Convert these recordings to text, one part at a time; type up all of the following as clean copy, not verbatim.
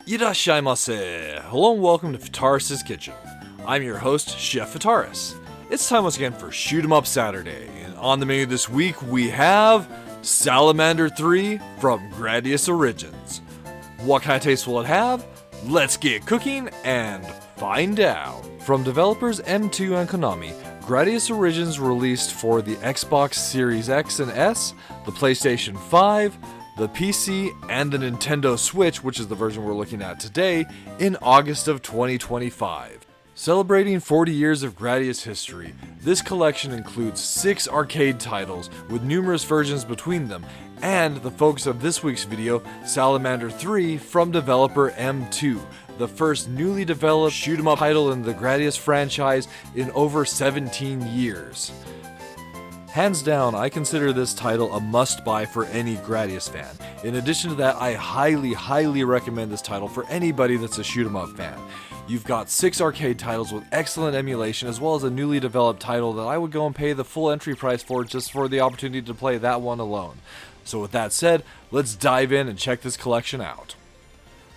Irashaimase! Hello and welcome to Fataris' Kitchen. I'm your host, Chef Fataris. It's time once again for Shoot 'em Up Saturday, and on the menu this week we have Salamander 3 from Gradius Origins. What kind of taste will it have? Let's get cooking and find out. From developers M2 and Konami, Gradius Origins released for the Xbox Series X and S, the PlayStation 5, the PC, and the Nintendo Switch, which is the version we're looking at today, in August of 2025. Celebrating 40 years of Gradius history, this collection includes 6 arcade titles with numerous versions between them, and the focus of this week's video, Salamander 3 from developer M2, the first newly developed shoot-'em-up title in the Gradius franchise in over 17 years. Hands down, I consider this title a must-buy for any Gradius fan. In addition to that, I highly recommend this title for anybody that's a shoot-'em-up fan. You've got 6 arcade titles with excellent emulation, as well as a newly developed title that I would go and pay the full entry price for just for the opportunity to play that one alone. So with that said, let's dive in and check this collection out.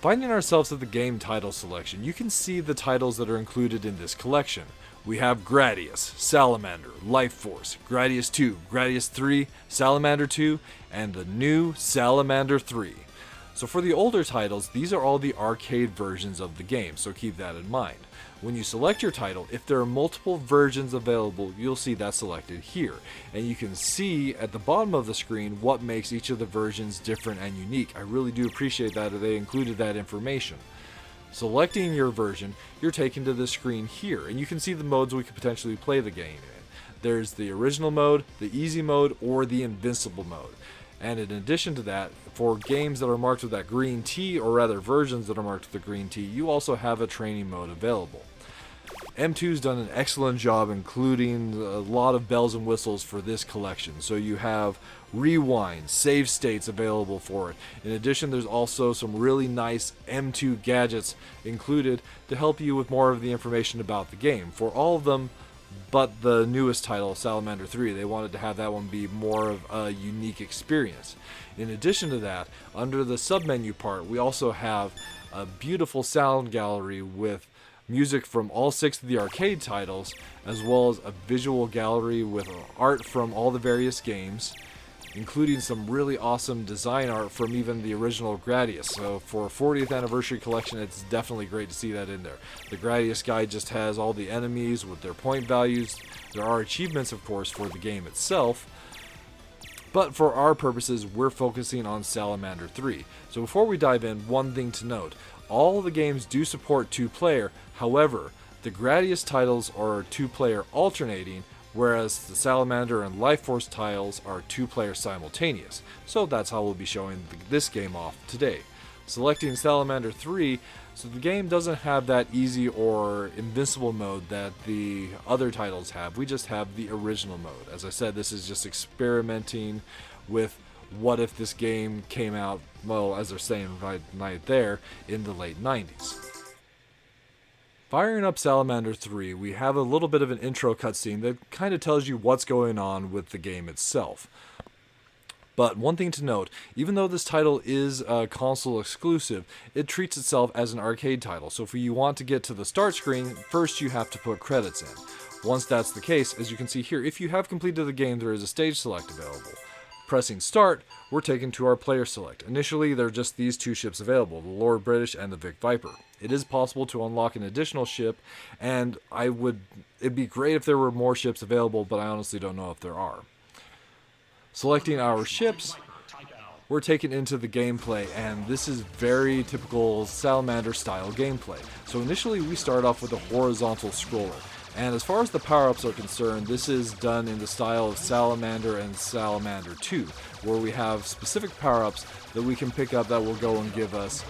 Finding ourselves at the game title selection, you can see the titles that are included in this collection. We have Gradius, Salamander, Life Force, Gradius 2, Gradius 3, Salamander 2, and the new Salamander 3. So for the older titles, these are all the arcade versions of the game, so keep that in mind. When you select your title, if there are multiple versions available, you'll see that selected here. And you can see at the bottom of the screen what makes each of the versions different and unique. I really do appreciate that they included that information. Selecting your version, you're taken to the screen here, and you can see the modes we could potentially play the game in. There's the original mode, the easy mode, or the invincible mode. And in addition to that, for games that are marked with that green T, or rather versions that are marked with the green T, you also have a training mode available. M2's done an excellent job including a lot of bells and whistles for this collection. So you have rewind, save states available for it. In addition, there's also some really nice M2 gadgets included to help you with more of the information about the game. For all of them but the newest title, Salamander 3, they wanted to have that one be more of a unique experience. In addition to that, under the submenu part, we also have a beautiful sound gallery with music from all 6 of the arcade titles, as well as a visual gallery with art from all the various games, including some really awesome design art from even the original Gradius. So for a 40th anniversary collection, it's definitely great to see that in there. The Gradius guide just has all the enemies with their point values. There are achievements, of course, for the game itself, but for our purposes, we're focusing on Salamander 3. So before we dive in, one thing to note. All of the games do support 2-player, however, the Gradius titles are 2-player alternating, whereas the Salamander and Life Force titles are 2-player simultaneous. So that's how we'll be showing this game off today. Selecting Salamander 3, so the game doesn't have that easy or invincible mode that the other titles have. We just have the original mode. As I said, this is just experimenting with what if this game came out, well, as they're saying right there, in the late 90s. Firing up Salamander 3, we have a little bit of an intro cutscene that kind of tells you what's going on with the game itself. But one thing to note, even though this title is a console exclusive, it treats itself as an arcade title. So if you want to get to the start screen, first you have to put credits in. Once that's the case, as you can see here, if you have completed the game, there is a stage select available. Pressing start, we're taken to our player select. Initially, there are just these 2 ships available, the Lord British and the Vic Viper. It is possible to unlock an additional ship, and it'd be great if there were more ships available, but I honestly don't know if there are. Selecting our ships, we're taken into the gameplay, and this is very typical Salamander style gameplay. So initially, we start off with a horizontal scroller. And as far as the power-ups are concerned, this is done in the style of Salamander and Salamander 2, where we have specific power-ups that we can pick up that will go and give us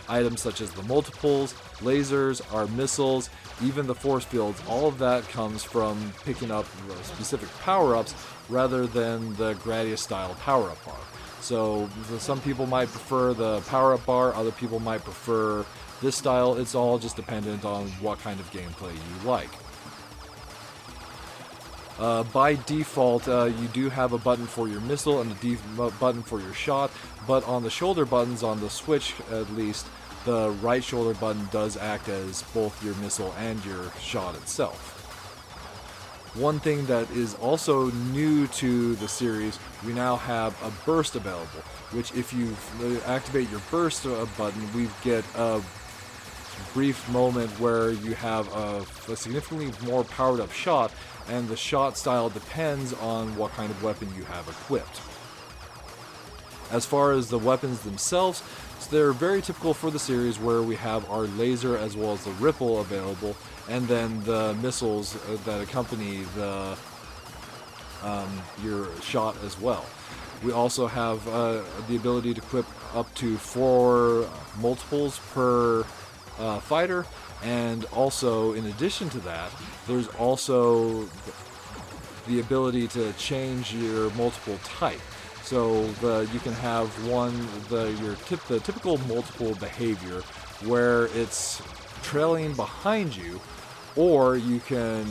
items such as the multiples, lasers, our missiles, even the force fields. All of that comes from picking up specific power-ups rather than the Gradius style power-up bar. So some people might prefer the power-up bar, other people might prefer this style. It's all just dependent on what kind of gameplay you like. By default, you do have a button for your missile and a button for your shot, but on the shoulder buttons on the Switch at least, the right shoulder button does act as both your missile and your shot itself. One thing that is also new to the series, we now have a burst available, which if you activate your burst button, we get a brief moment where you have a significantly more powered up shot, and the shot style depends on what kind of weapon you have equipped. As far as the weapons themselves, they're very typical for the series, where we have our laser as well as the ripple available, and then the missiles that accompany the your shot as well. We also have the ability to equip up to 4 multiples per fighter, and also in addition to that, there's also the ability to change your multiple type. So you can have the typical multiple behavior where it's trailing behind you, or you can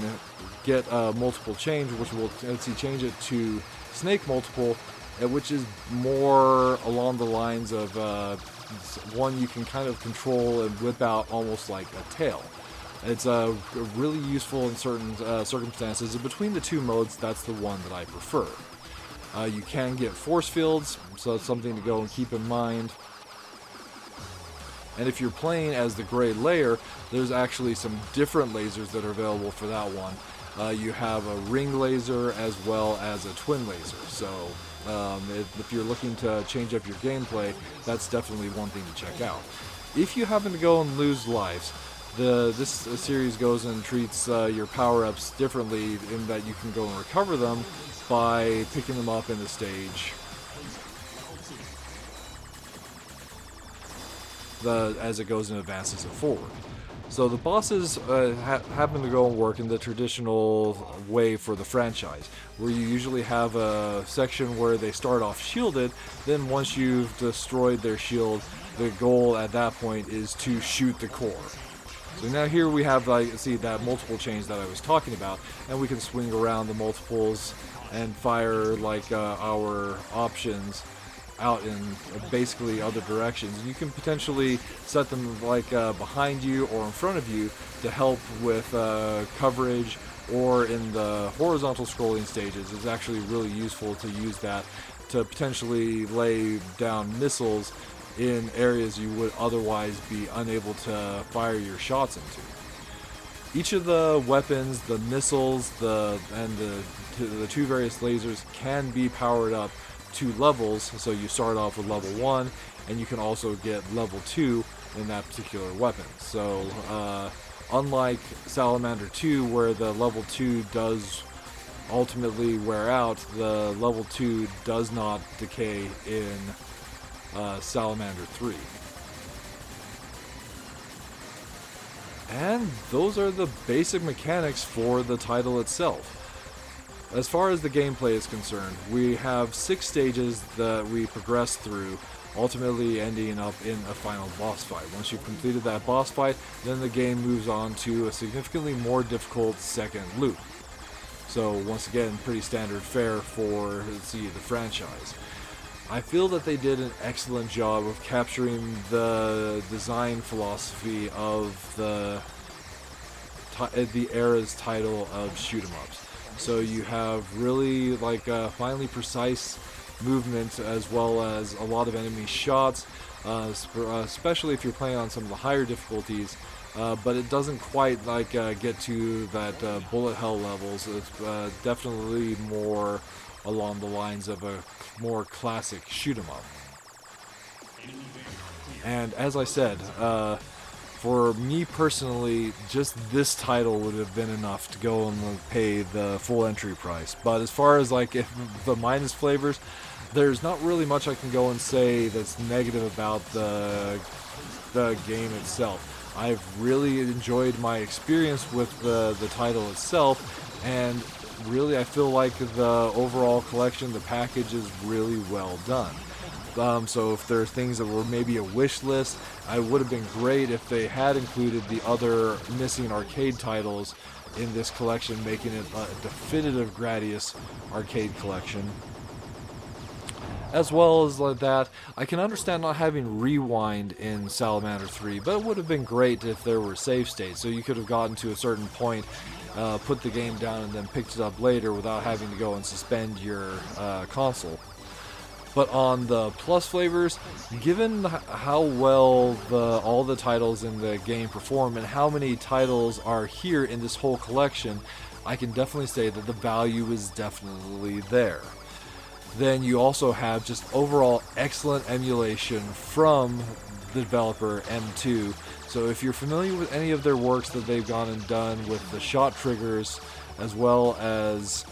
get a multiple change, which will change it to snake multiple, which is more along the lines of one you can kind of control and whip out almost like a tail. It's really useful in certain circumstances. Between the two modes, that's the one that I prefer. You can get force fields, so it's something to go and keep in mind. And if you're playing as the Gray Layer, there's actually some different lasers that are available for that one. You have a ring laser as well as a twin laser. So if you're looking to change up your gameplay, that's definitely one thing to check out. If you happen to go and lose lives, this series goes and treats your power-ups differently, in that you can go and recover them by picking them up in the stage as it goes and advances it forward. So the bosses happen to go and work in the traditional way for the franchise, where you usually have a section where they start off shielded, then once you've destroyed their shield, the goal at that point is to shoot the core. So now here we have, that multiple change that I was talking about, and we can swing around the multiples and fire our options out in basically other directions. You can potentially set them behind you or in front of you to help with coverage, or in the horizontal scrolling stages. It's actually really useful to use that to potentially lay down missiles in areas you would otherwise be unable to fire your shots into. Each of the weapons, the missiles, and the two various lasers can be powered up to levels. So you start off with level 1, and you can also get level 2 in that particular weapon. So unlike Salamander 2, where the level 2 does ultimately wear out, the level 2 does not decay in Salamander 3. And those are the basic mechanics for the title itself. As far as the gameplay is concerned, we have 6 stages that we progress through, ultimately ending up in a final boss fight. Once you've completed that boss fight, then the game moves on to a significantly more difficult second loop. So once again, pretty standard fare for the franchise. I feel that they did an excellent job of capturing the design philosophy of the era's title of shoot-em-ups. So you have really finely precise movement, as well as a lot of enemy shots, especially if you're playing on some of the higher difficulties. But it doesn't quite get to that bullet hell levels. It's definitely more along the lines of a more classic shoot 'em up. And as I said, for me personally, just this title would have been enough to go and pay the full entry price. But as far as if the minus flavors, there's not really much I can go and say that's negative about the game itself. I've really enjoyed my experience with the title itself, and really I feel like the overall collection, the package, is really well done. So if there are things that were maybe a wish list, it would have been great if they had included the other missing arcade titles in this collection, making it a definitive Gradius arcade collection. As well as like that, I can understand not having rewind in Salamander 3, but it would have been great if there were save states, so you could have gotten to a certain point, put the game down, and then picked it up later without having to go and suspend your console. But on the plus flavors, given how well all the titles in the game perform and how many titles are here in this whole collection, I can definitely say that the value is definitely there. Then you also have just overall excellent emulation from the developer M2. So if you're familiar with any of their works that they've gone and done with the shot triggers, as well as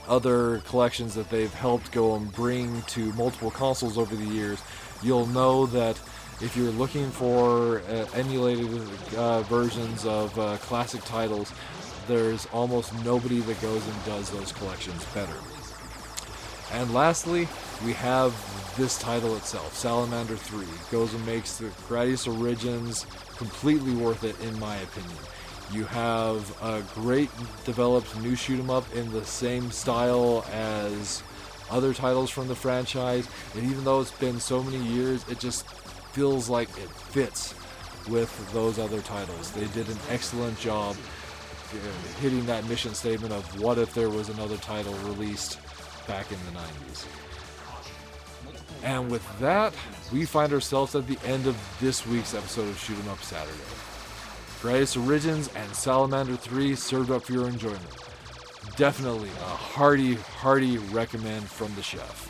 other collections that they've helped go and bring to multiple consoles over the years, you'll know that if you're looking for emulated versions of classic titles, there's almost nobody that goes and does those collections better. And lastly, we have this title itself, Salamander 3. Goes and makes the Gradius Origins completely worth it, in my opinion. You have a great developed new shoot 'em up in the same style as other titles from the franchise, and even though it's been so many years, it just feels like it fits with those other titles. They did an excellent job hitting that mission statement of what if there was another title released back in the 90s. And with that, we find ourselves at the end of this week's episode of Shoot 'em Up Saturday. Gradius Origins and Salamander 3 served up for your enjoyment. Definitely a hearty recommend from the chef.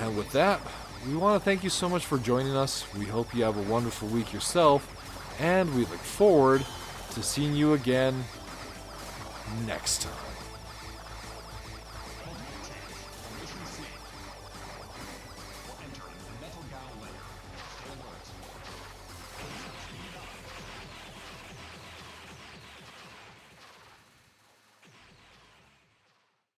And with that, we want to thank you so much for joining us. We hope you have a wonderful week yourself, and we look forward to seeing you again next time.